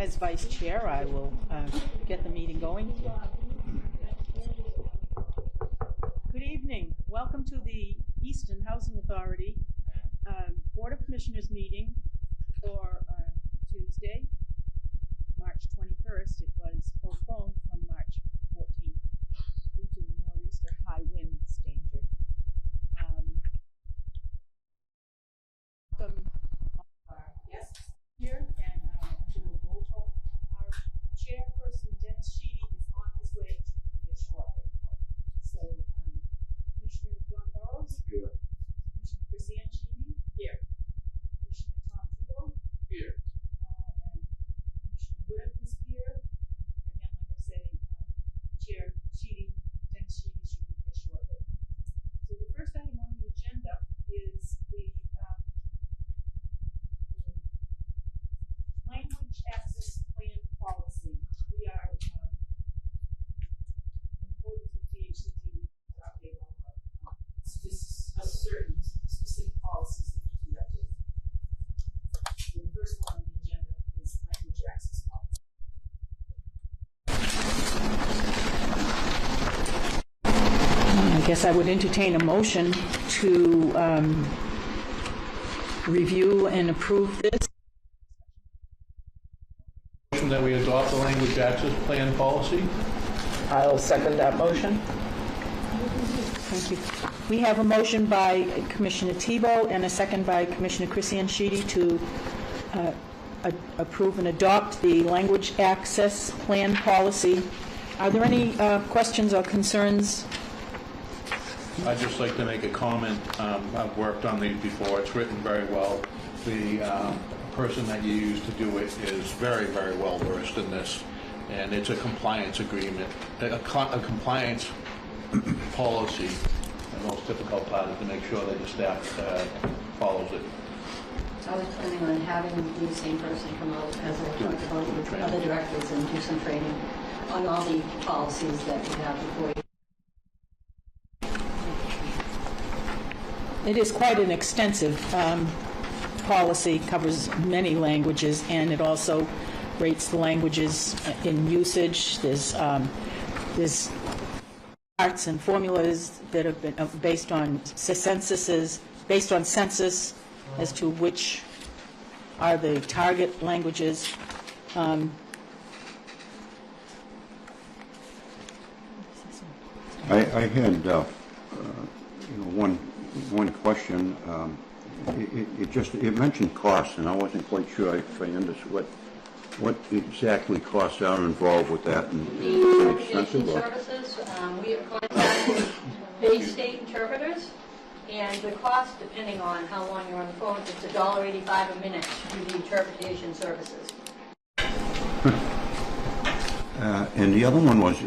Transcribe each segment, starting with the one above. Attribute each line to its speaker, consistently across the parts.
Speaker 1: As vice chair, I will get the meeting going. Good evening. Welcome to the Easton Housing Authority Board of Commissioners meeting for Tuesday, March 21st. It was postponed from March 14th due to nor'easter high winds danger. Welcome our guests here, and do a roll call. Our chairperson, Dennis Sheedy, is on his way to be here shortly. So, Commissioner John Burrows? Here. Commissioner Chrisanne Sheedy? Here. Commissioner Tom Tebow? Here. And Commissioner Wood is here. Again, like I say, Chair Sheedy, Dennis Sheedy should be here shortly. So the first item on the agenda is the language access plan policy. We are in accordance with DHCD, update on certain specific policies that need to be updated. So the first one on the agenda is language access policy. I guess I would entertain a motion to review and approve this.
Speaker 2: That we adopt the language access plan policy.
Speaker 3: I'll second that motion.
Speaker 1: Thank you. We have a motion by Commissioner Tebow and a second by Commissioner Chrisanne Sheedy to approve and adopt the language access plan policy. Are there any questions or concerns?
Speaker 2: I'd just like to make a comment. I've worked on these before. It's written very well. The person that you use to do it is very, very well versed in this, and it's a compliance agreement, a compliance policy. The most difficult part is to make sure that the staff follows it.
Speaker 4: I was planning on having the same person come out as I talked about with other directors and do some training on all the policies that we have before you.
Speaker 1: It is quite an extensive policy, covers many languages, and it also rates the languages in usage. There's charts and formulas that have been based on census as to which are the target languages.
Speaker 5: I had one question. It mentioned costs, and I wasn't quite sure if I understood what exactly costs are involved with that. And
Speaker 4: the interpretation services, we have contacted Bay State interpreters, and the cost, depending on how long you're on the phone, it's $1.85 a minute to do the interpretation services.
Speaker 5: And the other one was,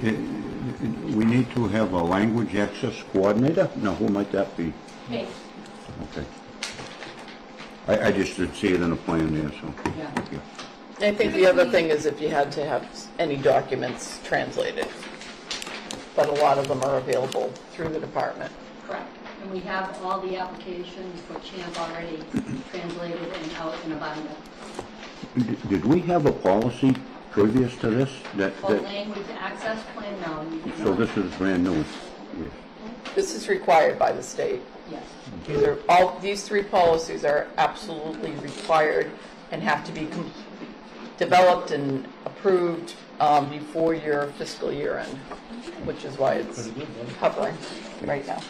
Speaker 5: we need to have a language access coordinator? Now, who might that be?
Speaker 4: Me.
Speaker 5: Okay. I just didn't see it in the plan there, so.
Speaker 4: Yeah.
Speaker 5: Yeah.
Speaker 3: I think the other thing is if you had to have any documents translated, but a lot of them are available through the department.
Speaker 4: Correct. And we have all the applications for CHAMP already translated and out in a binder.
Speaker 5: Did we have a policy previous to this?
Speaker 4: For language access plan, no. You did
Speaker 5: So
Speaker 4: not.
Speaker 5: this is brand new? Yes.
Speaker 3: This is required by the state.
Speaker 4: Yes.
Speaker 3: These three policies are absolutely required and have to be developed and approved before your fiscal year end, which is why it's hovering right now.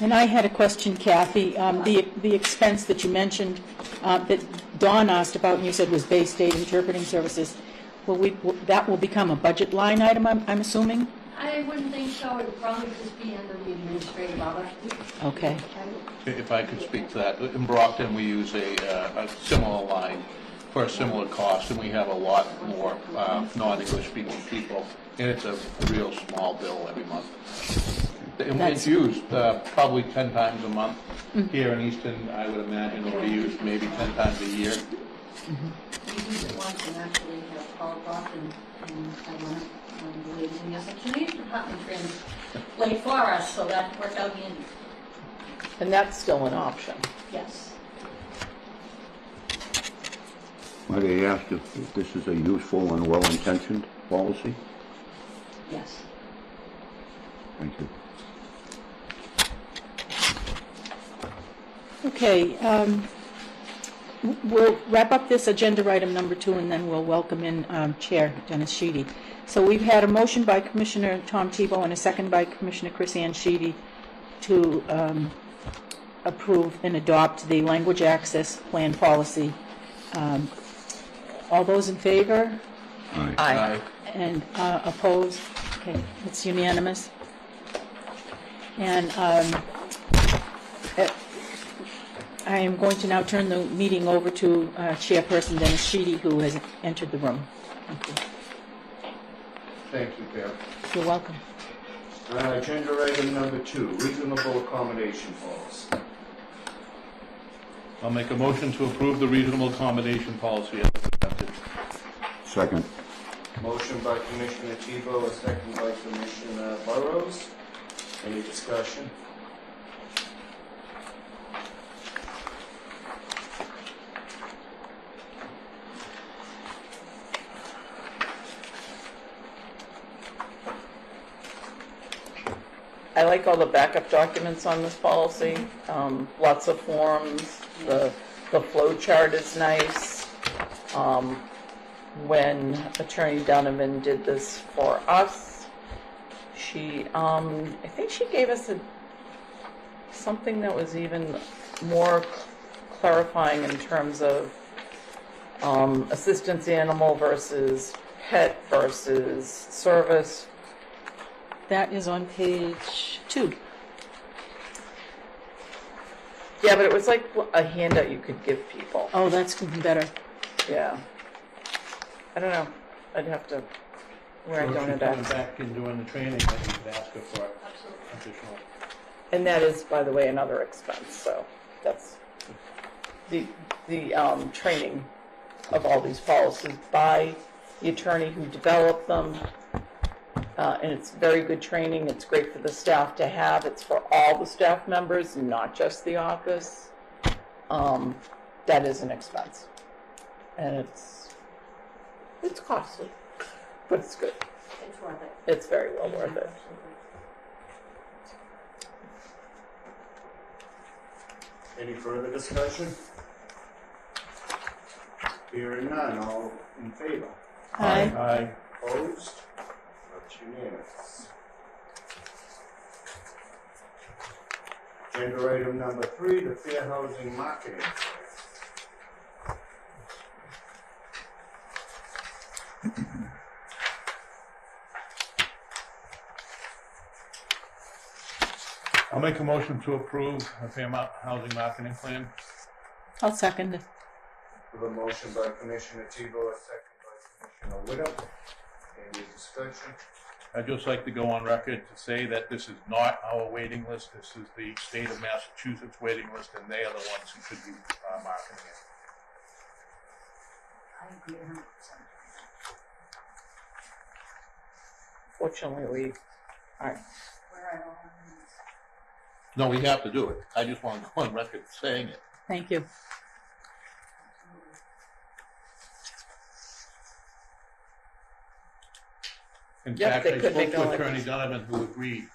Speaker 1: And I had a question, Kathy. The expense that you mentioned, that Dawn asked about, and you said was Bay State Interpreting Services. That will become a budget line item, I'm assuming?
Speaker 4: I wouldn't think so. It would probably just be under the administrative other.
Speaker 1: Okay.
Speaker 2: If I could speak to that, in Brockton we use a similar line for a similar cost, and we have a lot more non-English speaking people, and it's a real small bill every month. And it's used probably 10 times a month. Here in Easton, I would imagine it'll be used maybe 10 times a year.
Speaker 4: We use it once and actually have called Brockton and I went and the ladies in the SHA department translate for us, so that worked out handy.
Speaker 3: And that's still an option.
Speaker 4: Yes.
Speaker 5: Are they asked if this is a useful and well-intentioned policy?
Speaker 4: Yes.
Speaker 5: Thank you.
Speaker 6: Okay, we'll wrap up this agenda item number 2, and then we'll welcome in Chair Dennis Sheedy. So we've had a motion by Commissioner Tom Tebow and a second by Commissioner Chris Ann Sheedy to approve and adopt the language access plan policy. All those in favor?
Speaker 5: Aye.
Speaker 3: Aye.
Speaker 6: And opposed? Okay, it's unanimous. And I am going to now turn the meeting over to Chairperson Dennis Sheedy, who has entered the room. Thank you.
Speaker 7: Thank you, Pam.
Speaker 6: You're welcome.
Speaker 7: Agenda item number 2, reasonable accommodation policy.
Speaker 2: I'll make a motion to approve the reasonable accommodation policy as presented.
Speaker 5: Second.
Speaker 7: Motion by Commissioner Tebow, a second by Commissioner Burrows. Any discussion?
Speaker 3: I like all the backup documents on this policy. Lots of forms. The flow chart is nice. When Attorney Donovan did this for us, she, I think she gave us something that was even more clarifying in terms of assistance animal versus pet versus service.
Speaker 6: That is on page 2.
Speaker 3: Yeah, but it was like a handout you could give people.
Speaker 6: Oh, that's even better.
Speaker 3: Yeah. I don't know. I'd have to write
Speaker 2: So
Speaker 3: down
Speaker 2: if
Speaker 3: it
Speaker 2: you're coming
Speaker 3: back.
Speaker 2: back and doing the training, then you could ask her for additional.
Speaker 3: And that is, by the way, another expense, so that's the training of all these policies by the attorney who developed them. And it's very good training. It's great for the staff to have. It's for all the staff members, not just the office. That is an expense. And it's costly, but it's good.
Speaker 4: It's worth it.
Speaker 3: It's very well worth it.
Speaker 7: Any further discussion? Hearing none, all in favor?
Speaker 6: Aye.
Speaker 2: Aye.
Speaker 7: Opposed? That's unanimous. Agenda item number 3, the fair housing marketing.
Speaker 2: I'll make a motion to approve a fair housing marketing plan.
Speaker 6: I'll second it.
Speaker 7: With a motion by Commissioner Tebow, a second by Commissioner Whittle. Any discussion?
Speaker 2: I'd just like to go on record to say that this is not our waiting list. This is the state of Massachusetts waiting list, and they are the ones who should be marketing it.
Speaker 4: I agree 100%.
Speaker 3: Fortunately, we aren't.
Speaker 4: Where I don't have
Speaker 2: No, we have to do it. I just want to go on record saying it.
Speaker 6: Thank you.
Speaker 2: In
Speaker 3: Yep,
Speaker 2: fact,
Speaker 3: they
Speaker 2: I
Speaker 3: could
Speaker 2: spoke
Speaker 3: make
Speaker 2: to
Speaker 3: all like
Speaker 2: Attorney
Speaker 3: this.
Speaker 2: Donovan, who agreed.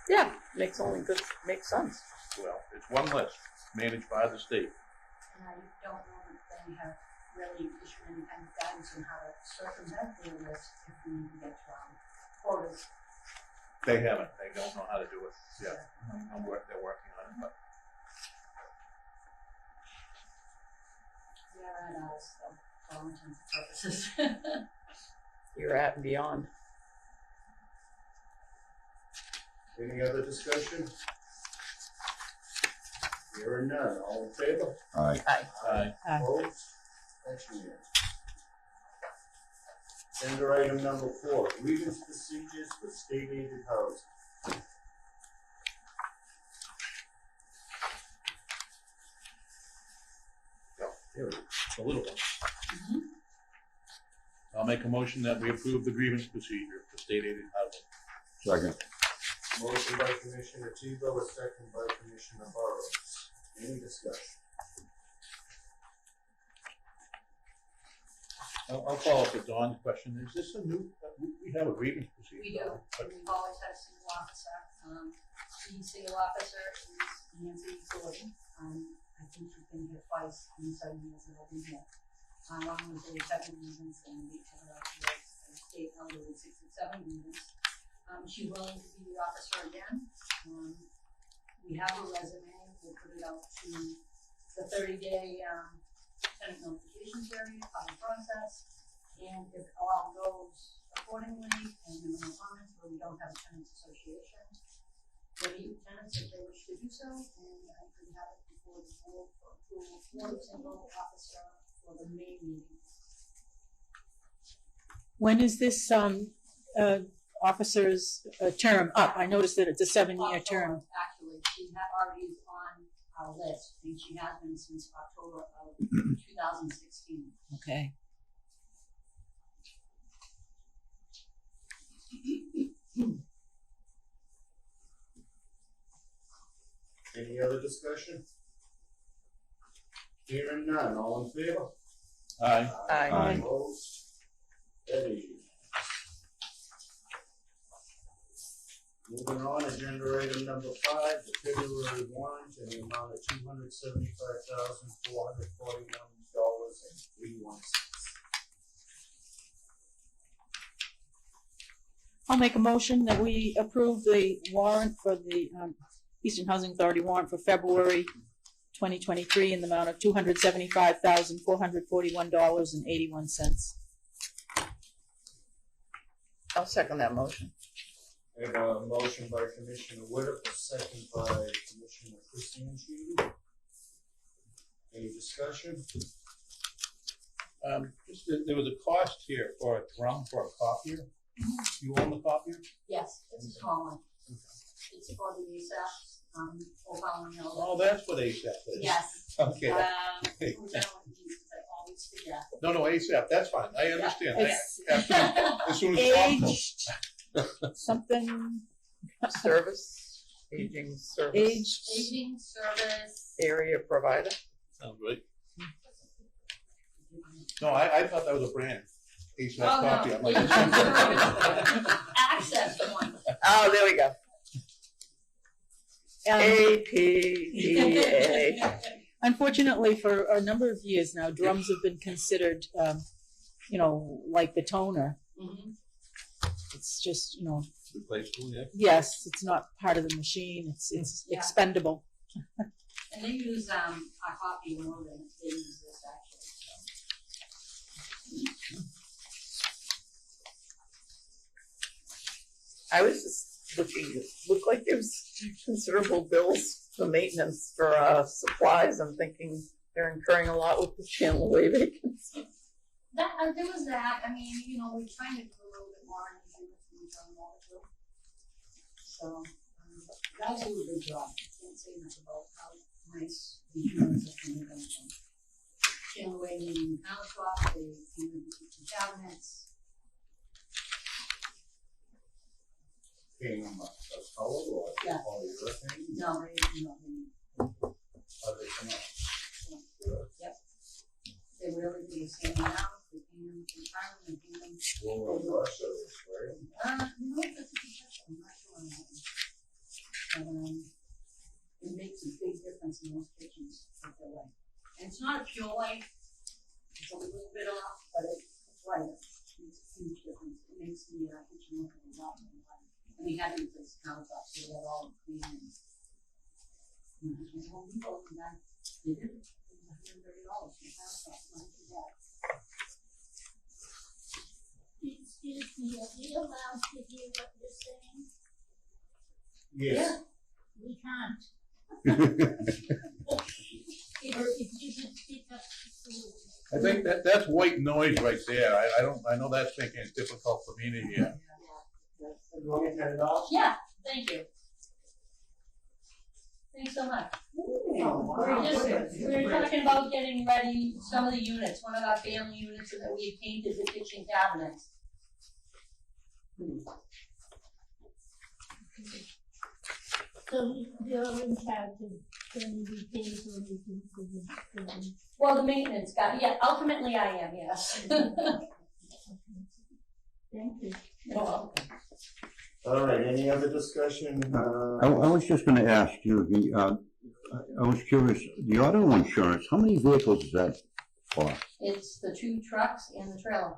Speaker 3: Yeah, makes sense.
Speaker 2: Well, it's one list managed by the state.
Speaker 4: And I don't know that they have really issued any kind of guidance on how to circumvent the list if we need to get quotas.
Speaker 2: They haven't. They don't know how to do it. Yeah, they're working on it. But
Speaker 4: We are at us, though, for all intents and purposes.
Speaker 3: You're at and beyond.
Speaker 7: Any other discussion? Hearing none, all in favor?
Speaker 5: Aye.
Speaker 2: Aye.
Speaker 6: Aye.
Speaker 7: Opposed? That's unanimous. Agenda item number 4, grievance procedures for state aided housing.
Speaker 2: here it is. It's a little one. I'll make a motion that we approve the grievance procedure for state aided housing.
Speaker 5: Second.
Speaker 7: Motion by Commissioner Tebow, a second by Commissioner Burrows. Any discussion?
Speaker 2: I'll follow up with Dawn's question. Is this a new, we have a grievance procedure?
Speaker 4: We do,
Speaker 2: But
Speaker 4: we've always had a single officer. The single officer is Nancy Gordon. I think she's been here twice in the 7 years that I've been here. One was a second grievance and the other was a state elderly 67 grievance. She's willing to be the officer again. We have a resume, we'll put it out to the 30-day tenant notification period, public process, and if all goes accordingly, and there are no comments, or we don't have a tenants association, we'll meet with tenants if they wish to do so, and I could have it before the board for approval for the single officer for the May meeting.
Speaker 6: When is this officer's term up? I noticed that it's a 7-year term.
Speaker 4: Actually, she already is on our list, and she has been since October of 2016.
Speaker 6: Okay.
Speaker 7: Any other discussion? Hearing none, all in favor?
Speaker 2: Aye.
Speaker 3: Aye.
Speaker 7: Opposed? That is unanimous. Moving on, agenda item number 5, the February warrant in the amount of $275,441.81.
Speaker 6: I'll make a motion that we approve the warrant for the Easton Housing Authority warrant for February 2023 in the amount of $275,441.81.
Speaker 3: I'll second that motion.
Speaker 7: I have a motion by Commissioner Whittup, a second by Commissioner Christine Sheedy. Any discussion?
Speaker 2: Just there was a cost here for a drum for a copier. You own the copier?
Speaker 4: Yes, it's a small one. It's for the ASAP, O'Fallon Hill.
Speaker 2: Oh, that's what ASAP is.
Speaker 4: Yes.
Speaker 2: Okay.
Speaker 4: Who's that one? I always forget.
Speaker 2: No, ASAP, that's fine. I understand.
Speaker 6: It's
Speaker 2: As soon as possible.
Speaker 6: aged something,
Speaker 3: Service, aging service.
Speaker 4: Aging service.
Speaker 3: Area provider.
Speaker 2: Sounds right. No, I thought that was a brand. ASAP
Speaker 4: Oh, no.
Speaker 2: copy. I'm like,
Speaker 4: Access one.
Speaker 3: Oh, there we go.
Speaker 6: um,
Speaker 3: APDA.
Speaker 6: unfortunately, for a number of years now, drums have been considered, like the toner.
Speaker 4: Mhm.
Speaker 6: It's just,
Speaker 2: replaceable, yeah.
Speaker 6: yes, it's not part of the machine. It's
Speaker 4: Yeah.
Speaker 6: expendable.
Speaker 4: And they use our copy more than they use this actually.
Speaker 3: I was just looking, it looked like there was considerable bills for maintenance for supplies. I'm thinking they're incurring a lot with the channel way vacancy.
Speaker 4: That there was that. I mean, we're trying to do a little bit more in the units than we've done all too. So guys do a good job. Can't say much about how nice the units are coming in. Channel way meaning countertop, they came in the cabinets.
Speaker 7: Being a color or
Speaker 4: Yeah.
Speaker 7: polyurethane?
Speaker 4: No,
Speaker 7: How do they come out?
Speaker 4: Yep. They really do the same now. They came in from Thailand, they came in.
Speaker 7: Roll brush or spray?
Speaker 4: That's a suggestion. I'm not sure on that one. It makes a big difference in most kitchens with the light. And it's not a pure light. It's a little bit off, but it's lighter. It makes a huge difference. It makes the kitchen look a lot more light. And we had to replace countertops, so they had all clean and. Home Depot, and that, they did it. It was $130 for the countertop, not too bad.
Speaker 8: Excuse me, are we allowed to hear what you're saying?
Speaker 7: Yes.
Speaker 8: We can't. Or if you could speak up just a little bit.
Speaker 2: I think that's white noise right there. I know that's making it difficult for me to hear.
Speaker 7: You want me to turn it off?
Speaker 4: Yeah, thank you. Thanks so much. We're talking about getting ready some of the units, one of our family units, and that we had painted the kitchen cabinets.
Speaker 8: So you're in charge of going to be paid or anything for the,
Speaker 4: Well, the maintenance guy, yeah, ultimately I am, yes.
Speaker 8: thank you.
Speaker 4: Well,
Speaker 7: All right, any other discussion?
Speaker 5: I was just gonna ask you, I was curious, the auto insurance, how many vehicles is that for?
Speaker 4: it's the 2 trucks and the trailer.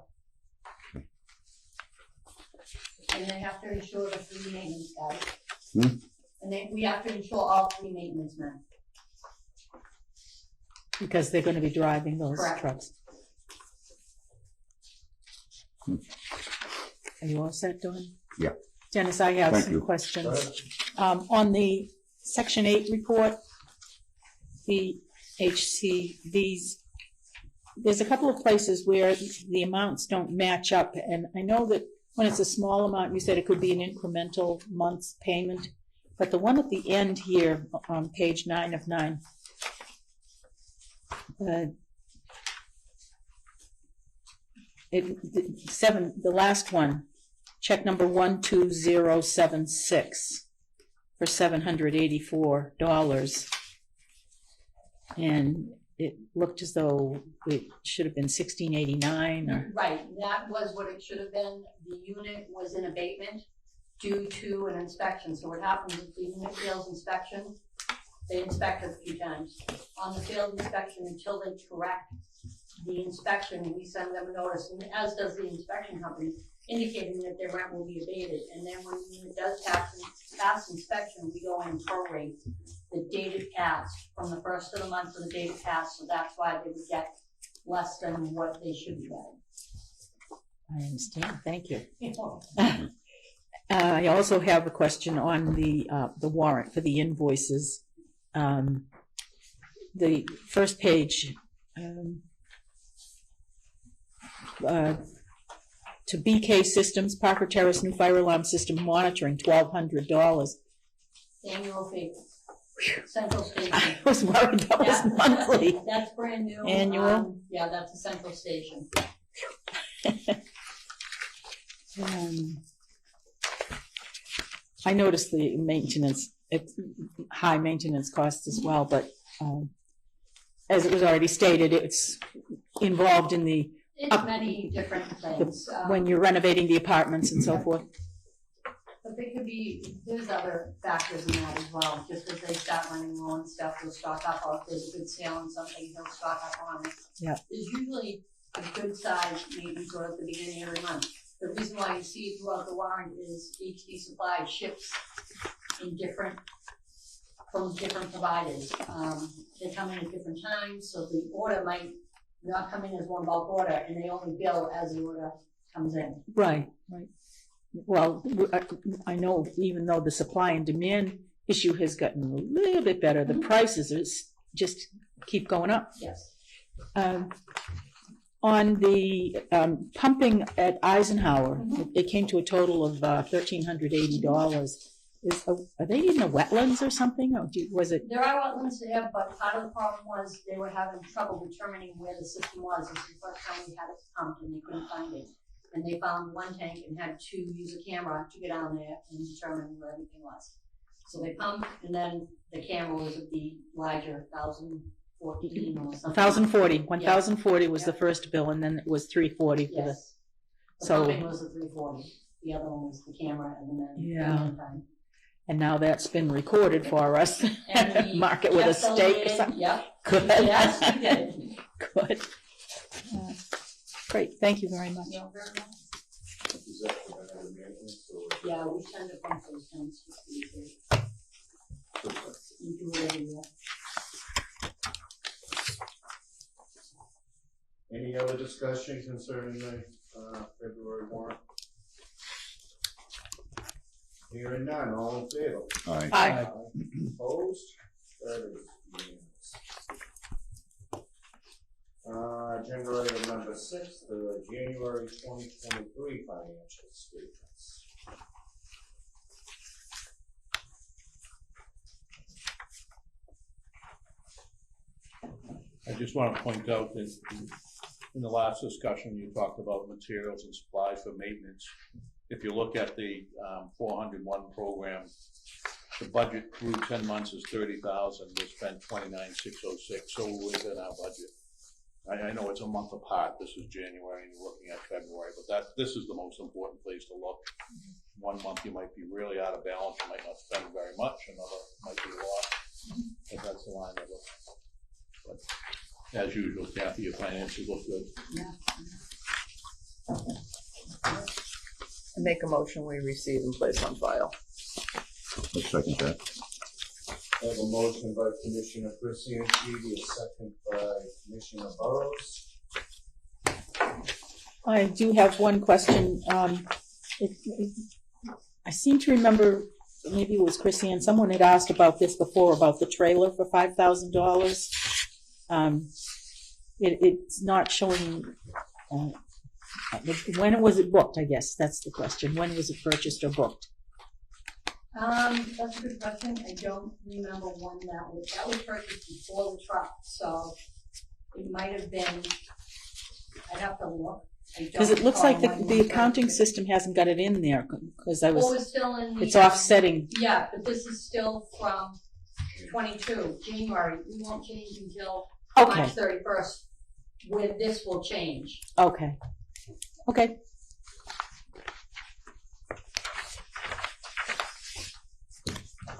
Speaker 4: And they have to insure the 3 maintenance guys.
Speaker 5: Hmm?
Speaker 4: And we have to insure all 3 maintenance men.
Speaker 6: Because they're gonna be driving those
Speaker 4: Correct.
Speaker 6: trucks. Are you all set, Dawn?
Speaker 5: Yeah.
Speaker 6: Dennis, I have
Speaker 5: Thank
Speaker 6: some
Speaker 5: you.
Speaker 6: questions. On the Section 8 report, the HCVs, there's a couple of places where the amounts don't match up, and I know that when it's a small amount, you said it could be an incremental month's payment, but the one at the end here, on page 9 of 9, the last one, check number 12076 for $784. And it looked as though it should have been $1689 or,
Speaker 4: Right, that was what it should have been. The unit was in abatement due to an inspection. So what happens is the unit fails inspection, they inspect it a few times. On the failed inspection, until they correct the inspection, we send them a notice, and as does the inspection company, indicating that their rent will be abated. And then when the unit does pass inspection, we go in and prorate the date it passed from the first of the month to the date it passed. So that's why they would get less than what they should be getting.
Speaker 6: I understand, thank you.
Speaker 4: You know.
Speaker 6: I also have a question on the warrant for the invoices. The first page, to BK Systems, Parker Terrace New Fire Alarm System Monitoring, $1,200.
Speaker 4: Annual fee. Central station.
Speaker 6: I was worried that was monthly.
Speaker 4: That's brand new.
Speaker 6: Annual?
Speaker 4: Yeah, that's a central station.
Speaker 6: I noticed the maintenance, high maintenance costs as well, but as it was already stated, it's involved in the
Speaker 4: It's many different things.
Speaker 6: when you're renovating the apartments and so forth.
Speaker 4: But there could be, there's other factors in that as well. Just as they start running low and stuff, they'll stock up, or if there's a good sale on something, they'll stock up on it.
Speaker 6: Yeah.
Speaker 4: There's usually a good size maintenance order at the beginning of every month. The reason why you see it throughout the warrant is HD Supply ships in from different providers. They come in at different times, so the order might not come in as one bulk order, and they only bill as the order comes in.
Speaker 6: Right, right. Well, I know even though the supply and demand issue has gotten a little bit better, the prices just keep going up.
Speaker 4: Yes.
Speaker 6: On the pumping at Eisenhower, it came to a total of $1,380. Are they in the wetlands or something? Or was it?
Speaker 4: There are wetlands there, but part of the problem was they were having trouble determining where the system was. This is the first time we had it pumped and they couldn't find it. And they found one tank and had to use a camera to get down there and determine where everything was. So they pumped, and then the camera was at the larger 1,014 or something.
Speaker 6: 1,040 was the first bill, and then it was $340 for the.
Speaker 4: Yes. The
Speaker 6: So-
Speaker 4: pumping was the 340. The other one was the camera, and then
Speaker 6: Yeah.
Speaker 4: the other time.
Speaker 6: And now that's been recorded for us.
Speaker 4: And we
Speaker 6: Mark it with a stake or
Speaker 4: escalated-
Speaker 6: something.
Speaker 4: Yep.
Speaker 6: Good.
Speaker 4: Yes, we did.
Speaker 6: Good. Great, thank you very much.
Speaker 4: You're very welcome.
Speaker 7: Is that for the maintenance or?
Speaker 4: Yeah, we send it from those things. We do it every year.
Speaker 7: Any other discussion concerning the February warrant? Hearing none, all in favor?
Speaker 5: Aye.
Speaker 6: Aye.
Speaker 7: Opposed? That is unanimous. Agenda item number 6, the January 2023 financial statements.
Speaker 2: I just want to point out that in the last discussion, you talked about materials and supplies for maintenance. If you look at the 401 program, The budget through 10 months is 30,000, we spent 29,606, so we're within our budget. I know it's a month apart, this is January and you're looking at February, but this is the most important place to look. One month you might be really out of balance, you might not spend very much, another might be a lot, but that's the line I look. But as usual, Kathy, your finances look good.
Speaker 3: I make a motion, we receive and place on file.
Speaker 5: I'll second that.
Speaker 7: I have a motion by Commissioner Christian, a second by Commissioner Burrows.
Speaker 6: I do have one question. I seem to remember, maybe it was Chrissy, someone had asked about this before, about the trailer for $5,000. It's not showing, when was it booked, I guess, that's the question. When was it purchased or booked?
Speaker 4: That's a good question. I don't remember when that was purchased before the truck, so it might have been, I'd have to look.
Speaker 6: Because it looks like the accounting system hasn't got it in there, because I was,
Speaker 4: Well, it's still in the,
Speaker 6: it's offsetting.
Speaker 4: yeah, but this is still from 22, January. We won't change until
Speaker 6: Okay.
Speaker 4: March 31st, where this will change.
Speaker 6: Okay. Okay.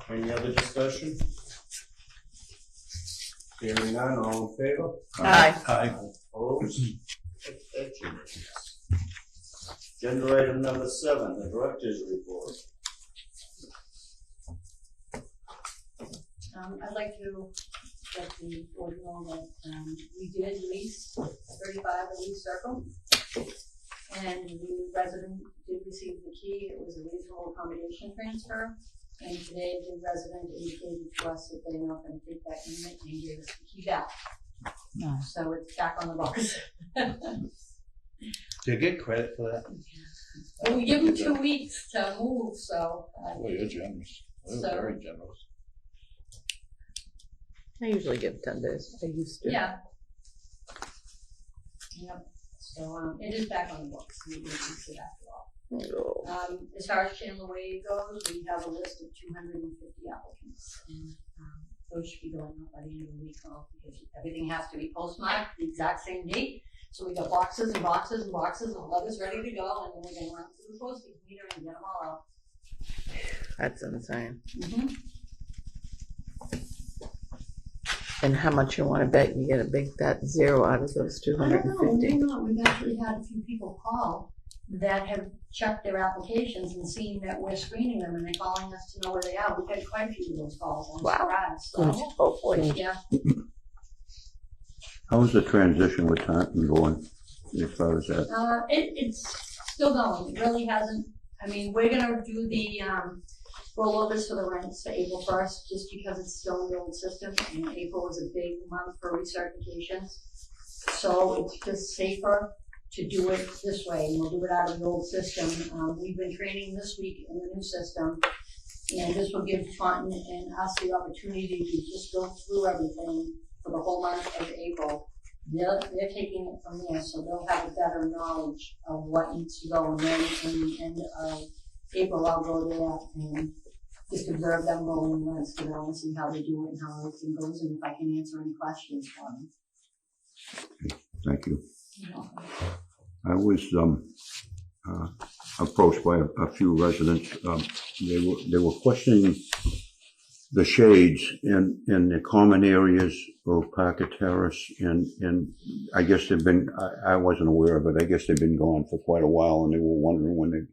Speaker 7: Any other discussion? Hearing none, all in favor?
Speaker 3: Aye.
Speaker 7: Opposed? Abstentions. Agenda item number 7, the director's report.
Speaker 4: I'd like to let the board know that we did lease 35 of Lease Circle, and the resident did receive the key. It was a reasonable accommodation transfer, and today the resident indicated to us that they're not going to take that unit and give us the key back.
Speaker 6: No.
Speaker 4: So it's back on the books.
Speaker 2: Do you get credit for that?
Speaker 4: But we give them 2 weeks to move, so.
Speaker 2: Well, you're generous. You're
Speaker 4: So-
Speaker 2: very generous.
Speaker 3: I usually give 10 days. I used to.
Speaker 4: Yeah. Yep, so, it is back on the books, we did fix it after all.
Speaker 3: Oh.
Speaker 4: As far as Chandler Way goes, we have a list of 250 applicants, and, those should be going up by the end of the week, because everything has to be postmarked the exact same date. So we got boxes and boxes and boxes of letters ready to go, and then we're gonna run to the postage meter and get them all out.
Speaker 3: That's insane.
Speaker 4: Mm-hmm.
Speaker 3: And how much you want to bet you get a big fat zero out of those
Speaker 4: I don't know,
Speaker 3: 250?
Speaker 4: maybe not. We've actually had a few people call that have checked their applications and seen that we're screening them, and they're calling us to know where they are. We've had quite a few of those calls, I'm
Speaker 3: Wow.
Speaker 4: surprised.
Speaker 3: Good.
Speaker 4: So,
Speaker 3: Hopefully.
Speaker 4: yeah,
Speaker 5: How's the transition with Taunton going as far as that?
Speaker 4: it's still going. It really hasn't. I mean, we're gonna do the rollovers for the rents for April 1st, just because it's still in the old system, and April was a big month for recertifications. So it's just safer to do it this way, and we'll do it out of the old system. We've been training this week in the new system, and this will give Taunton and us the opportunity to just go through everything for the whole month of April. They're taking it from there, so they'll have a better knowledge of what needs to go, and then in the end of April, I'll go there and just observe them go and let's get on and see how they do it and how everything goes, and if I can answer any questions for them.
Speaker 5: Thank you.
Speaker 4: You know.
Speaker 5: I was approached by a few residents. They were questioning the shades in the common areas of Parker Terrace, and I guess they've been, I wasn't aware of it, I guess they've been gone for quite a while, and they were wondering when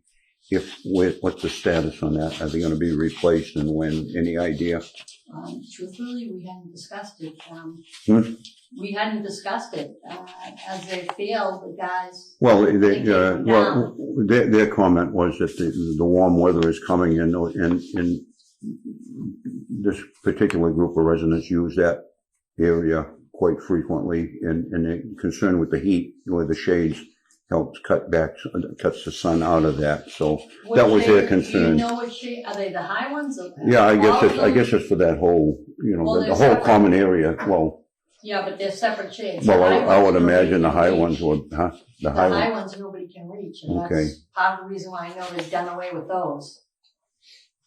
Speaker 5: what's the status on that? Are they going to be replaced, and when? Any idea?
Speaker 4: Truthfully, we hadn't discussed it.
Speaker 5: Hmm?
Speaker 4: We hadn't discussed it. As they failed, the guys.
Speaker 5: Well,
Speaker 4: They take them
Speaker 5: their comment was that the warm weather is coming, and this particular group of residents use that area quite frequently, and they're concerned with the heat, where the shades helps cuts the sun out of that. So that was their concern.
Speaker 4: Do you know what shade? Are they the high ones?
Speaker 5: Yeah, I
Speaker 4: All of them?
Speaker 5: guess it's for that whole,
Speaker 4: Well,
Speaker 5: the
Speaker 4: they're
Speaker 5: whole
Speaker 4: separate.
Speaker 5: common area. Well,
Speaker 4: Yeah, but they're separate shades.
Speaker 5: well,
Speaker 4: The high
Speaker 5: I would
Speaker 4: ones,
Speaker 5: imagine the
Speaker 4: nobody
Speaker 5: high
Speaker 4: can
Speaker 5: ones
Speaker 4: reach.
Speaker 5: would, huh? The
Speaker 4: The
Speaker 5: high
Speaker 4: high
Speaker 5: ones.
Speaker 4: ones nobody can reach, and
Speaker 5: Okay.
Speaker 4: that's part of the reason why I know they've done away with those.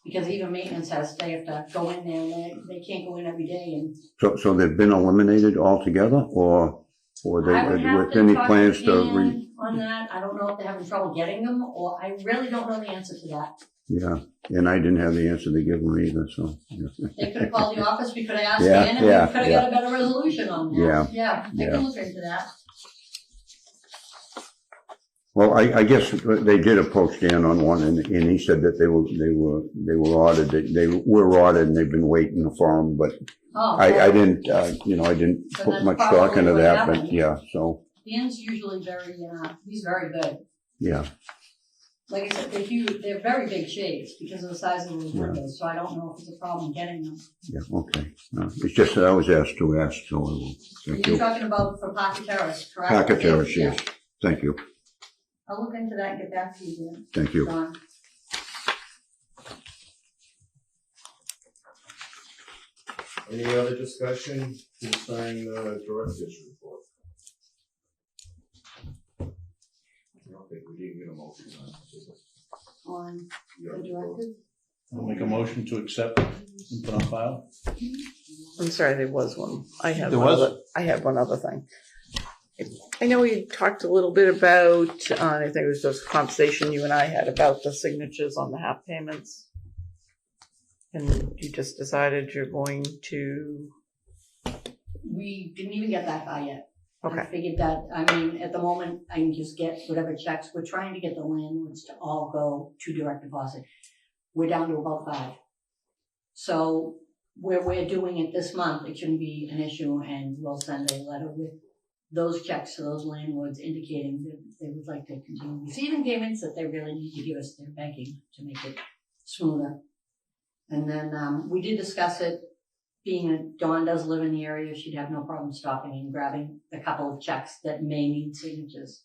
Speaker 4: Because even maintenance they have to go in there, and they can't go in every day, and
Speaker 5: So they've been eliminated altogether, or they,
Speaker 4: I would have
Speaker 5: with
Speaker 4: to
Speaker 5: any
Speaker 4: talk
Speaker 5: plans
Speaker 4: to
Speaker 5: to
Speaker 4: Dan on that. I don't know if they're having trouble getting them, or I really don't know the answer to that.
Speaker 5: Yeah, and I didn't have the answer to give them either, so. Yeah.
Speaker 4: They could have called the office, we could have asked
Speaker 5: Yeah,
Speaker 4: Dan, and
Speaker 5: yeah,
Speaker 4: we could have
Speaker 5: yeah.
Speaker 4: got a better resolution on that.
Speaker 5: Yeah,
Speaker 4: I
Speaker 5: yeah.
Speaker 4: can look into that.
Speaker 5: Well, I guess they did approach Dan on one, and he said that they were ordered, they were ordered, and they've been waiting for them, but
Speaker 4: Oh,
Speaker 5: I didn't, I didn't
Speaker 4: So
Speaker 5: put
Speaker 4: that's
Speaker 5: much
Speaker 4: probably
Speaker 5: stock into
Speaker 4: what
Speaker 5: that, but
Speaker 4: happened.
Speaker 5: yeah, so,
Speaker 4: Dan's usually he's very good.
Speaker 5: yeah.
Speaker 4: Like I said, they're very big shades because of the size of those
Speaker 5: Yeah.
Speaker 4: windows, so I don't know if it's a problem getting them.
Speaker 5: Yeah, okay. No, it's just that I was asked to ask, so I will. Thank
Speaker 4: You're
Speaker 5: you.
Speaker 4: talking about for Pocket Terrace, correct?
Speaker 5: Packet Terrace,
Speaker 4: Yeah.
Speaker 5: yes. Thank you.
Speaker 4: I'll look into that and get back to you, Dan.
Speaker 5: Thank you.
Speaker 4: Don.
Speaker 7: Any other discussion concerning the director's report? I don't think we didn't get a motion on it.
Speaker 4: On
Speaker 7: Your
Speaker 4: the
Speaker 7: report.
Speaker 4: directive?
Speaker 2: I'll make a motion to accept and put on file.
Speaker 3: I'm sorry, there was one. I have
Speaker 2: There
Speaker 3: one
Speaker 2: was?
Speaker 3: other, I have one other thing. I know we talked a little bit about, I think it was just a conversation you and I had about the signatures on the half payments. And you just decided you're going to,
Speaker 4: We didn't even get that far yet. I
Speaker 3: okay,
Speaker 4: figured that, I mean, at the moment, I can just get whatever checks. We're trying to get the landlords to all go to direct deposit. We're down to about 5. So where we're doing it this month, it shouldn't be an issue, and we'll send a letter with those checks to those landlords indicating that they would like to continue receiving payments, that they really need to give us their banking to make it smoother. And then we did discuss it, being that Dawn does live in the area, she'd have no problem stopping and grabbing a couple of checks that may need signatures.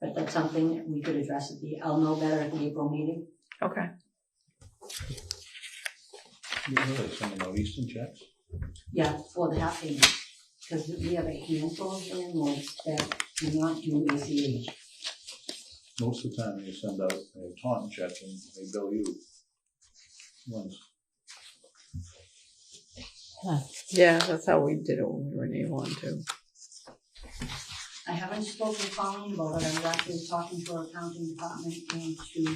Speaker 4: But that's something that we could address I'll know better at the April meeting.
Speaker 3: okay.
Speaker 2: You really sending out Easton checks?
Speaker 4: Yeah, for the half payment. Because we have a handful of landlords that do not do ACH.
Speaker 2: Most of the time you send out a taunt check and they bill you once.
Speaker 3: Yeah, that's how we did it when we were in A1 too.
Speaker 4: I haven't spoken to Colleen about it. I was actually talking to our accounting department and to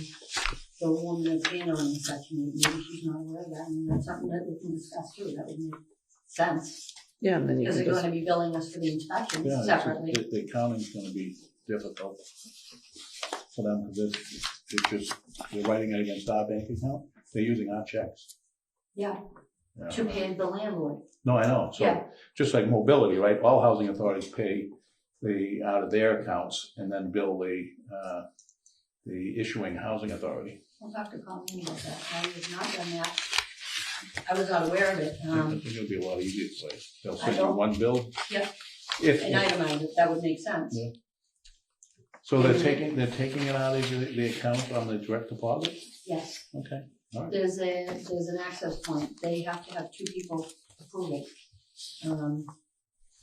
Speaker 4: the woman that's handling the section. Maybe she's not aware of that. I mean, that's something that we can discuss too. That would make sense.
Speaker 3: Yeah, and then you
Speaker 4: Because
Speaker 3: can
Speaker 4: they're
Speaker 3: just,
Speaker 4: going to be billing us for the inspections
Speaker 2: Yeah,
Speaker 4: separately.
Speaker 2: the accounting's gonna be difficult for them, because it's just, they're writing it against our bank account, they're using our checks.
Speaker 4: Yeah,
Speaker 2: Yeah.
Speaker 4: to pay the landlord.
Speaker 2: No, I know,
Speaker 4: Yeah.
Speaker 2: so, just like mobility, right, all housing authorities pay out of their accounts and then bill the issuing housing authority.
Speaker 4: We'll have to call in about that. I have not done that. I was not aware of it.
Speaker 2: I think it'll be a lot easier for you. They'll
Speaker 4: I
Speaker 2: send you
Speaker 4: don't-
Speaker 2: one bill.
Speaker 4: Yeah.
Speaker 2: If,
Speaker 4: And itemize it, that would make sense.
Speaker 2: Yeah. So they're taking it out of the account on the direct deposit?
Speaker 4: Yes.
Speaker 2: Okay, all right.
Speaker 4: There's an access point. They have to have 2 people approve it.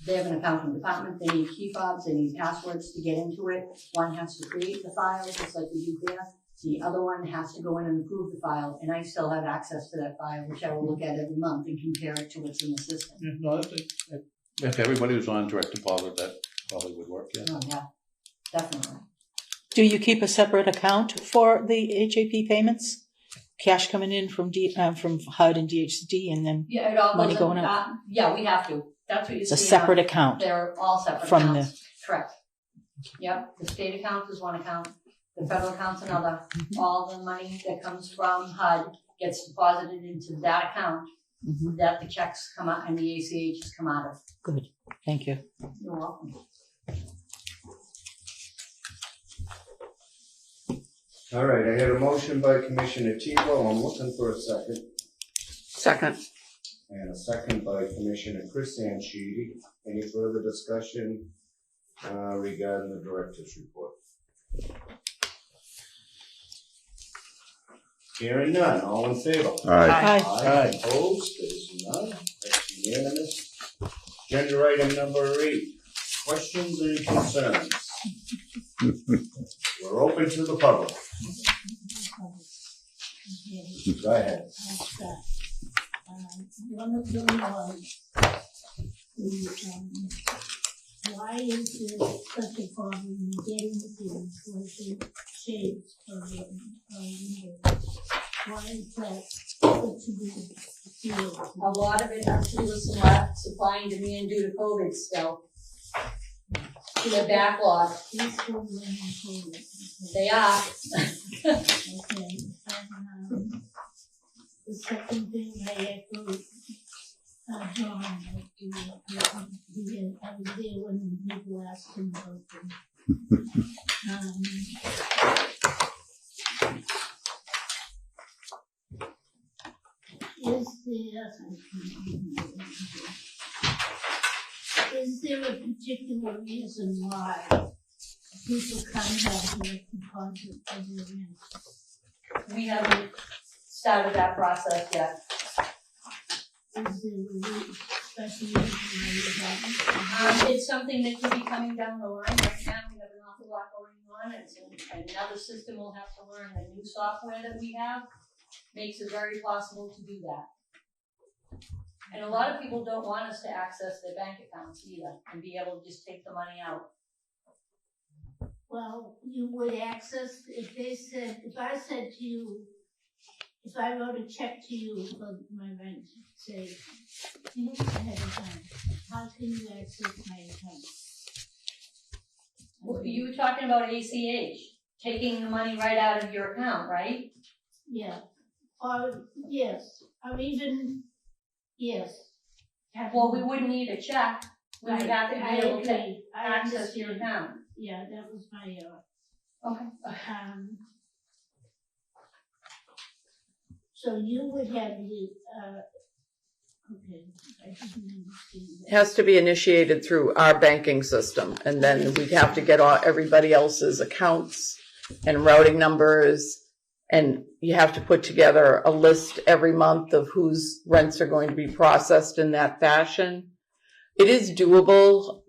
Speaker 4: They have an accounting department. They need key fobs. They need passwords to get into it. One has to create the file, just like we do here. The other one has to go in and approve the file, and I still have access to that file, which I will look at every month and compare it to what's in the system.
Speaker 2: Yeah, no, if everybody was on direct deposit, that probably would work, yeah.
Speaker 4: Oh, yeah, definitely.
Speaker 6: Do you keep a separate account for the HAP payments? Cash coming in from HUD and DHCD, and then
Speaker 4: Yeah, it all
Speaker 6: Money
Speaker 4: goes
Speaker 6: going
Speaker 4: in,
Speaker 6: out.
Speaker 4: yeah, we have to. That's what you
Speaker 6: it's
Speaker 4: see.
Speaker 6: a separate
Speaker 4: on-
Speaker 6: account.
Speaker 4: They're all separate
Speaker 6: From
Speaker 4: accounts. Correct. Yep, the state account is one account, the federal account's another. All the money that comes from HUD gets deposited into that account
Speaker 6: Mhm.
Speaker 4: that the checks come out and the ACHs come out of.
Speaker 6: Good, thank you.
Speaker 4: You're welcome.
Speaker 7: All right, I had a motion by Commissioner Tebow. I'm looking for a second.
Speaker 3: second,
Speaker 7: And a second by Commissioner Chris Anchidi. Any further discussion regarding the director's report? Hearing none, all in favor?
Speaker 5: All right.
Speaker 6: Aye.
Speaker 2: Aye.
Speaker 7: Opposed, there's none, that's unanimous. Agenda item number 8, questions and concerns. We're open to the public.
Speaker 8: Okay.
Speaker 7: Go ahead.
Speaker 8: I'll start. One of them was why is there such a problem in getting things like the shades for the windows? Why is that such a big deal?
Speaker 4: A lot of it has to do with supply and demand due to COVID still. To the backlog.
Speaker 8: These still running COVID.
Speaker 4: They are.
Speaker 8: Okay. The second thing I echoed, John, I was there when people asked him about them. Is there a particular reason why people can't have direct deposit of their rent?
Speaker 4: We haven't started that process yet.
Speaker 8: Is there a special reason why you haven't?
Speaker 4: It's something that could be coming down the line. Right now, we have an awful lot going on. It's another system we'll have to learn. The new software that we have makes it very possible to do that. And a lot of people don't want us to access their bank accounts either and be able to just take the money out.
Speaker 8: Well, you would access, if I said to you, if I wrote a check to you for my rent, say, ahead of time, how can you access my account?
Speaker 4: Well, you were talking about ACH, taking the money right out of your account, right?
Speaker 8: Yeah, or, yes, or even, yes.
Speaker 4: Well, we wouldn't need a check. We would have to be able to
Speaker 8: I
Speaker 4: access your
Speaker 8: understand.
Speaker 4: account.
Speaker 8: Yeah, that was my error.
Speaker 4: Okay.
Speaker 8: So you would have the, okay, I didn't understand
Speaker 3: It
Speaker 8: that.
Speaker 3: has to be initiated through our banking system, and then we'd have to get everybody else's accounts and routing numbers, and you have to put together a list every month of whose rents are going to be processed in that fashion. It is doable.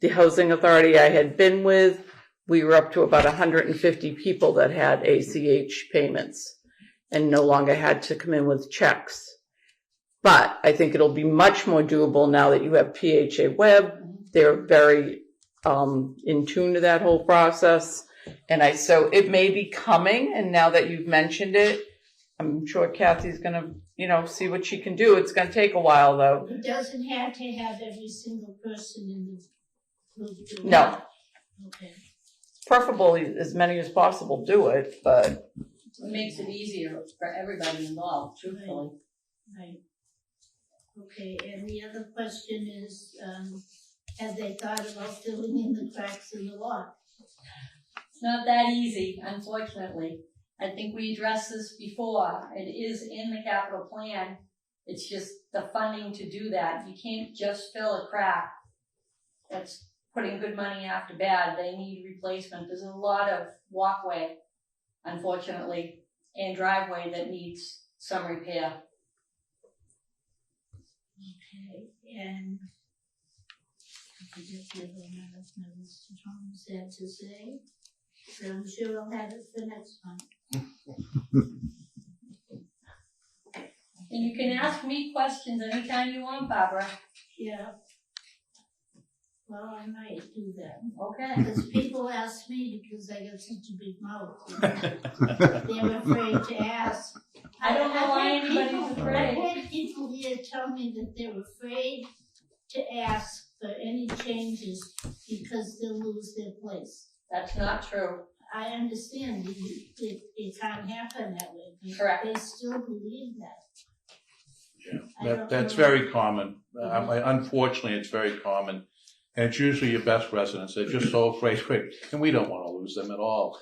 Speaker 3: The housing authority I had been with, we were up to about 150 people that had ACH payments and no longer had to come in with checks. But I think it'll be much more doable now that you have PHA Web. They're very in tune to that whole process. And so it may be coming, and now that you've mentioned it, I'm sure Kathy's gonna, see what she can do. It's gonna take a while though.
Speaker 8: It doesn't have to have every single person in the group do it.
Speaker 3: No.
Speaker 8: Okay.
Speaker 3: Preferably as many as possible do it, but
Speaker 4: It makes it easier for everybody involved, truthfully.
Speaker 8: Right. Okay, and the other question is, have they thought about filling in the cracks in the lot?
Speaker 4: It's not that easy, unfortunately. I think we addressed this before. It is in the capital plan. It's just the funding to do that. You can't just fill a crack. That's putting good money after bad. They need replacement. There's a lot of walkway, unfortunately, and driveway that needs some repair.
Speaker 8: Okay, and I forget the other one that Mr. Thomas had to say, but I'm sure I'll have it for next month.
Speaker 4: And you can ask me questions anytime you want, Barbara.
Speaker 8: Yeah. Well, I might do that.
Speaker 4: Okay.
Speaker 8: Because people ask me because I got such a big mouth. They're afraid to ask.
Speaker 4: I don't know why anybody's
Speaker 8: I
Speaker 4: afraid.
Speaker 8: had people here tell me that they're afraid to ask for any changes because they'll lose their place.
Speaker 4: That's not true.
Speaker 8: I understand it can't happen that way, but
Speaker 4: Correct.
Speaker 8: they still believe that. I
Speaker 2: Yeah,
Speaker 8: don't
Speaker 2: that's
Speaker 8: know.
Speaker 2: very common. Unfortunately, it's very common. And it's usually your best residents. They're just so afraid, and we don't want to lose them at all.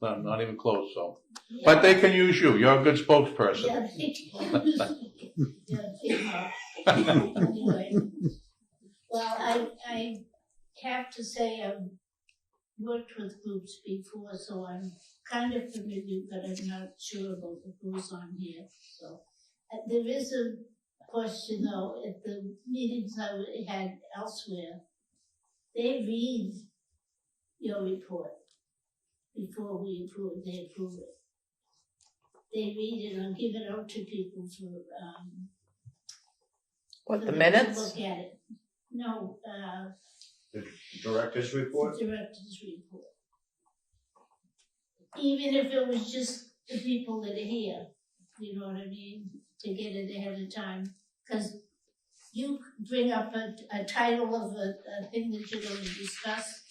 Speaker 4: No.
Speaker 2: Not even close, so.
Speaker 8: Yeah.
Speaker 2: But they can use you. You're a good spokesperson.
Speaker 8: Yeah, anyway, well, I have to say I've worked with groups before, so I'm kind of familiar, but I'm not sure about what goes on here. So there is a question though at the meetings I had elsewhere. They read your report before they approve it. they read it or give it out to people for,
Speaker 3: What,
Speaker 8: for
Speaker 3: the
Speaker 8: them to
Speaker 3: minutes?
Speaker 8: look at it. No,
Speaker 7: The director's report?
Speaker 8: director's report. Even if it was just the people that are here, you know what I mean, to get it ahead of time. Because you bring up a title of a thing that you're going to discuss,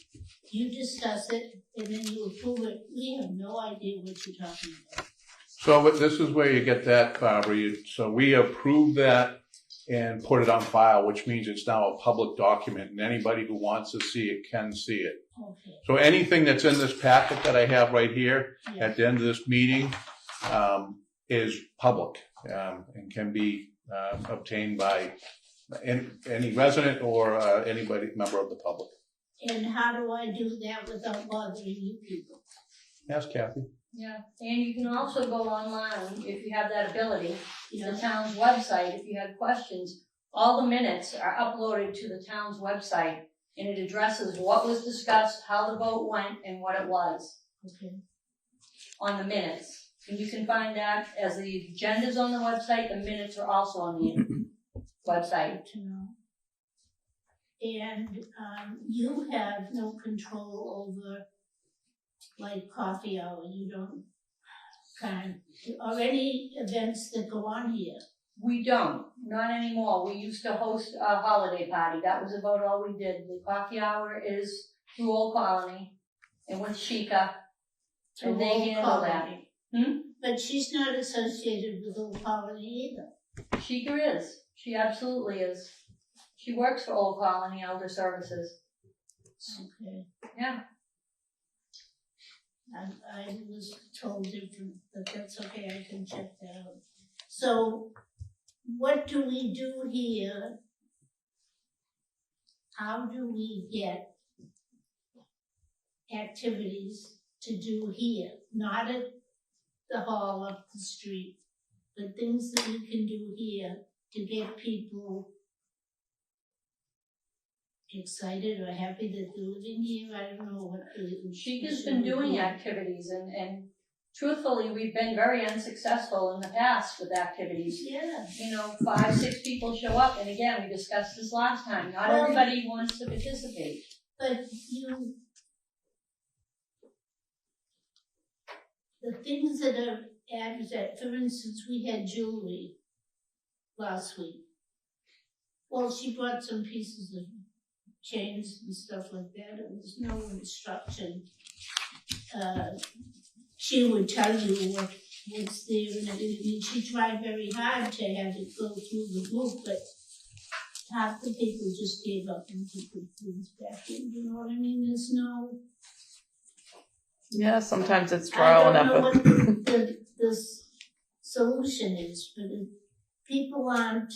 Speaker 8: you discuss it, and then you approve it. We have no idea what you're talking about.
Speaker 2: So but this is where you get that, Barbara. So we approve that and put it on file, which means it's now a public document, and anybody who wants to see it can see it.
Speaker 8: Okay.
Speaker 2: So anything that's in this packet that I have right here
Speaker 8: Yeah.
Speaker 2: at the end of this meeting is public and can be obtained by any resident or anybody, member of the public.
Speaker 8: And how do I do that without bothering you people?
Speaker 2: Ask Kathy.
Speaker 4: Yeah, and you can also go online if you have that ability.
Speaker 8: You
Speaker 4: The
Speaker 8: know,
Speaker 4: town's website, if you have questions, all the minutes are uploaded to the town's website, and it addresses what was discussed, how the vote went, and what it was
Speaker 8: okay.
Speaker 4: on the minutes. And you can find that as the agenda's on the website, the minutes are also on the website.
Speaker 8: Good to know. And you have no control over, like, coffee hour. You don't or any events that go on here.
Speaker 4: We don't, not anymore. We used to host a holiday party. That was about all we did. The coffee hour is through Old Colony and with Chica, and they
Speaker 8: Old
Speaker 4: handle that.
Speaker 8: Colony. But she's not associated with Old Colony either.
Speaker 4: Chica is. She absolutely is. She works for Old Colony Elder Services.
Speaker 8: Okay.
Speaker 4: Yeah.
Speaker 8: I was told different, but that's okay, I can check that out. So, what do we do here? How do we get activities to do here? Not at the hall up the street, but things that we can do here to get people excited or happy that they're living here. I don't know what the...
Speaker 4: Chica's been doing activities, and truthfully, we've been very unsuccessful in the past with activities.
Speaker 8: Yeah.
Speaker 4: You know, 5, 6 people show up, and again, we discussed this last time. Not
Speaker 8: Well,
Speaker 4: everybody wants to participate.
Speaker 8: But the things that are added, for instance, we had jewelry last week. Well, she brought some pieces of chains and stuff like that. There was no instruction. She would tell you what's there and everything. She tried very hard to have it go through the book, but half the people just gave up and took the things back in. You know what I mean? There's no...
Speaker 3: Yeah, sometimes it's trial and
Speaker 8: I don't know
Speaker 3: effort.
Speaker 8: what the solution is, but if people aren't,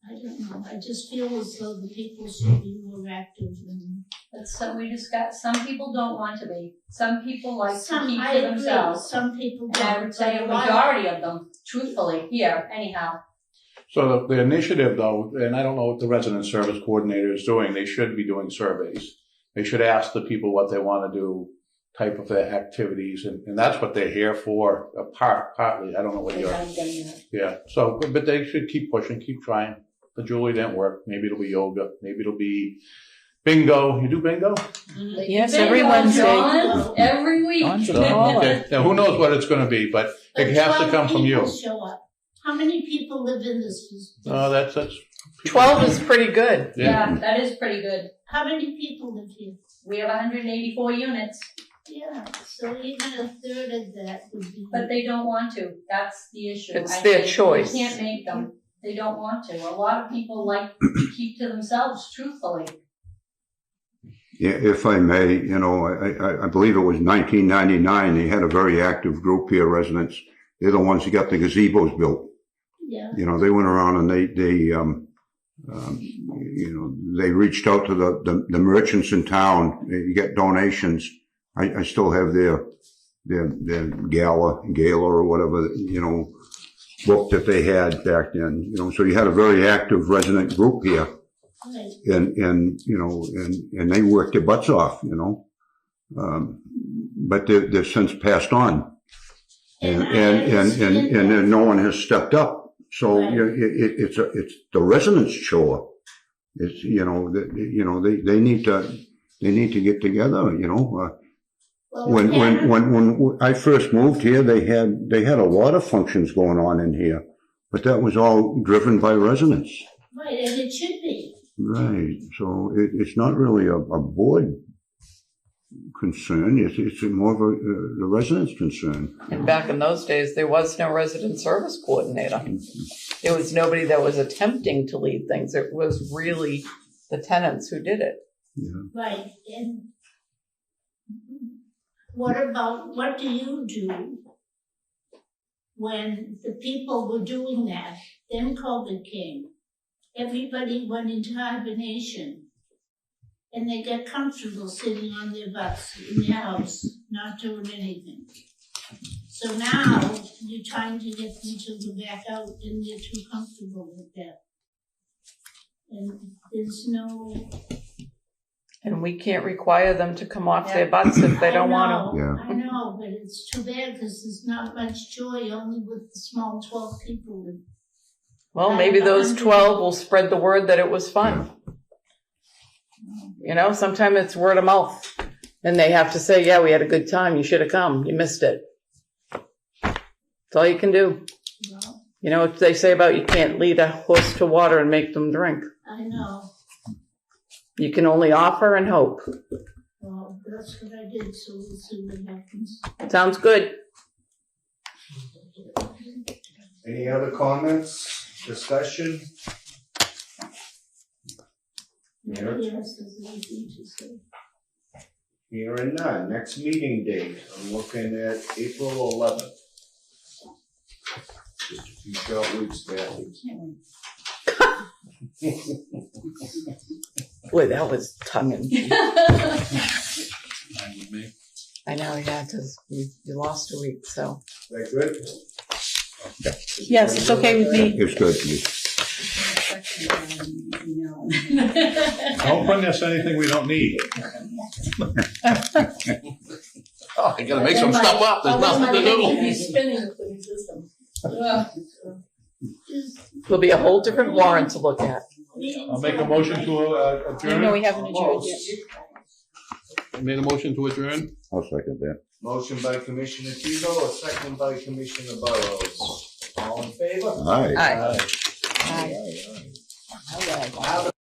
Speaker 8: I don't know, I just feel as though the people should be more active and...
Speaker 4: That's so we discussed. Some people don't want to be. Some people like to keep
Speaker 8: I
Speaker 4: to
Speaker 8: agree.
Speaker 4: themselves.
Speaker 8: Some people
Speaker 4: And I
Speaker 8: don't.
Speaker 4: would say a
Speaker 8: but lot-
Speaker 4: majority of them, truthfully, here, anyhow.
Speaker 2: So the initiative, though, and I don't know what the resident service coordinator is doing, they should be doing surveys. They should ask the people what they want to do, type of activities, and that's what they're here for, partly. I don't know what
Speaker 4: They
Speaker 2: you're...
Speaker 4: haven't done that.
Speaker 2: Yeah, so, but they should keep pushing, keep trying. The jewelry didn't work. Maybe it'll be yoga. Maybe it'll be bingo. You do bingo?
Speaker 6: Yes,
Speaker 4: Bingo,
Speaker 6: every Wednesday.
Speaker 4: John, every week.
Speaker 6: Dawn's
Speaker 2: So, okay. Now, who knows what it's going to be, but it has to
Speaker 8: 12
Speaker 2: come from you.
Speaker 8: people show up. How many people live in this?
Speaker 2: Oh, that's
Speaker 3: 12 is pretty good.
Speaker 4: Yeah, that is pretty good.
Speaker 8: How many people live here?
Speaker 4: We have 184 units,
Speaker 8: Yeah, so even a third of that would be...
Speaker 4: but they don't want to. That's the issue.
Speaker 3: It's
Speaker 4: I
Speaker 3: their
Speaker 4: think
Speaker 3: choice.
Speaker 4: You can't make them. They don't want to. A lot of people like to keep to themselves, truthfully.
Speaker 5: Yeah, if I may, you know, I believe it was 1999, they had a very active group here, residents. They're the ones who got the gazebos built.
Speaker 8: Yeah.
Speaker 5: You know, they went around and you know, they reached out to the merchants in town. You get donations. I still have their gala or whatever, you know, book that they had back then. You know, so you had a very active resident group here.
Speaker 8: Right.
Speaker 5: And you know, and they worked their butts off, you know. but they've since passed on. And no one has stepped up. So it's the residents' chore. It's, they need to get together, When I first moved here, they had a lot of functions going on in here, but that was all driven by residents.
Speaker 8: Right, and it should be.
Speaker 5: Right. So it's not really a board concern. It's more of the residents' concern.
Speaker 3: And back in those days, there was no resident service coordinator. There was nobody that was attempting to lead things. It was really the tenants who did it.
Speaker 5: Yeah.
Speaker 8: Right, and what do you do when the people were doing that? Then COVID came. Everybody went into hibernation. And they get comfortable sitting on their butts in their house, not doing anything. So now you're trying to get them to go back out, and they're too comfortable with that. And there's no.
Speaker 3: And we can't require them to come off their butts if they don't want to.
Speaker 5: Yeah.
Speaker 8: I know, but it's too bad because there's not much joy, only with the small 12 people.
Speaker 3: Well, maybe those 12 will spread the word that it was fun. Sometimes it's word of mouth. And they have to say, yeah, we had a good time. You should have come. You missed it. That's all you can do.
Speaker 8: Well,
Speaker 3: You know what they say about you can't lead a horse to water and make them drink.
Speaker 8: I know.
Speaker 3: You can only offer and hope.
Speaker 8: Well, that's what I did, so we'll see what happens.
Speaker 3: Sounds good.
Speaker 7: Any other comments, discussion? Here,
Speaker 8: Yes, there's anything to say.
Speaker 7: hearing none. Next meeting date, I'm looking at April 11th. Just a few short weeks back.
Speaker 3: Boy, that was tongue in cheek.
Speaker 2: Fine with me.
Speaker 3: I know, yeah, because you lost a week, so.
Speaker 7: Is that good?
Speaker 6: Yes, it's okay with me.
Speaker 5: It's good.
Speaker 2: Don't bring us anything we don't need.
Speaker 9: Oh, you gotta make some stuff up, there's nothing to do.
Speaker 3: There'll be a whole different warrant to look at.
Speaker 2: I'll make a motion to adjourn.
Speaker 6: No, we haven't adjourned yet.
Speaker 9: Made a motion to adjourn?
Speaker 5: I'll second that.
Speaker 7: Motion by Commissioner Tebow, a second by Commissioner Burrows. All in favor?
Speaker 5: Aye.
Speaker 3: Aye.
Speaker 6: Aye.
Speaker 7: Have a